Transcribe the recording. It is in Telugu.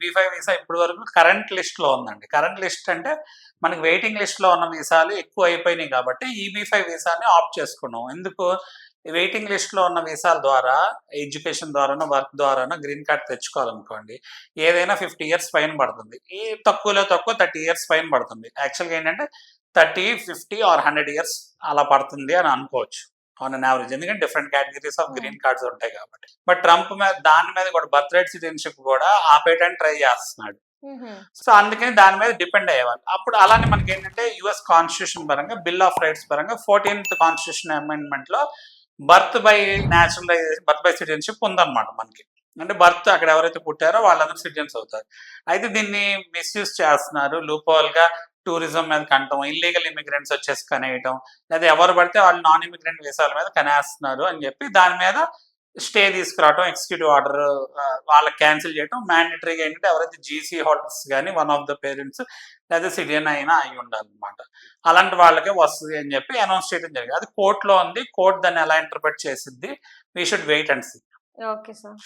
EB5 వీసా ఇప్పటి వరకు కరెంట్ లిస్ట్ లో ఉందండి. కరెంట్ లిస్ట్ అంటే మనకి వెయిటింగ్ లిస్ట్ లో ఉన్న వీసాలు ఎక్కువ అయిపోయినాయి కాబట్టి EB5 వీసాని ఆప్ట్ చేసుకున్నాం. ఎందుకు? వెయిటింగ్ లిస్ట్ లో ఉన్న వీసాల ద్వారా ఎడ్యుకేషన్ ద్వారానో వర్క్ ద్వారానో గ్రీన్ కార్డ్ తెచ్చుకోవాలనుకోండి, ఏదైనా 50 ఇయర్స్ ఫైన్ పడుతుంది. ఈ తక్కువలో తక్కువ 30 ఇయర్స్ ఫైన్ పడుతుంది. యాక్చువల్గా ఏంటంటే 30, 50 ఆర్ 100 ఇయర్స్ అలా పడుతుంది అని అనుకోవచ్చు ఆన్ అన్ యావరేజ్. ఎందుకంటే different categories of green cards ఉంటాయి కాబట్టి. బట్ ట్రంప్ మీద దాని మీద కూడా బర్త్ రైట్ సిటిజన్షిప్ కూడా ఆపేయడానికి ట్రై చేస్తున్నాడు. సో అందుకని దాని మీద డిపెండ్ అయ్యేవాళ్ళు. అప్పుడు అలానే మనకి ఏంటంటే యుఎస్ కాన్స్టిట్యూషన్ పరంగా బిల్ ఆఫ్ రైట్స్ పరంగా 14th constitution amendment low birth by naturalisation, birth by citizenship ఉందన్నమాట మనకి. అంటే బర్త్ అక్కడ ఎవరైతే పుట్టారో వాళ్ళందరూ సిటిజన్స్ అవుతారు. అయితే దీన్ని మిస్యూజ్ చేస్తున్నారు. లూపోల్ గా టూరిజం మీద కంటం, ఇల్లీగల్ ఇమిగ్రెంట్స్ వచ్చేసి కనేయటం, లేదా ఎవరు పడితే వాళ్ళు నాన్ ఇమిగ్రెంట్ వీసాల మీద కనేస్తున్నారు అని చెప్పి దాని మీద స్టే తీసుకురావటం, ఎగ్జిక్యూటివ్ ఆర్డర్ వాళ్ళకి క్యాన్సిల్ చేయడం, మ్యాండేటరీగా ఏంటంటే ఎవరైతే జీసీ హోల్డర్స్ కానీ వన్ ఆఫ్ ద పేరెంట్స్ లేదా సిటిజన్ అయినా అయి ఉండాలన్నమాట. అలాంటి వాళ్ళకే వస్తుంది అని చెప్పి అనౌన్స్ చేయడం జరిగింది. అది కోర్టులో ఉంది. కోర్టు దాన్ని ఎలా ఇంటర్ప్రిట్ చేసిద్ది, we should wait and see. Okay sir.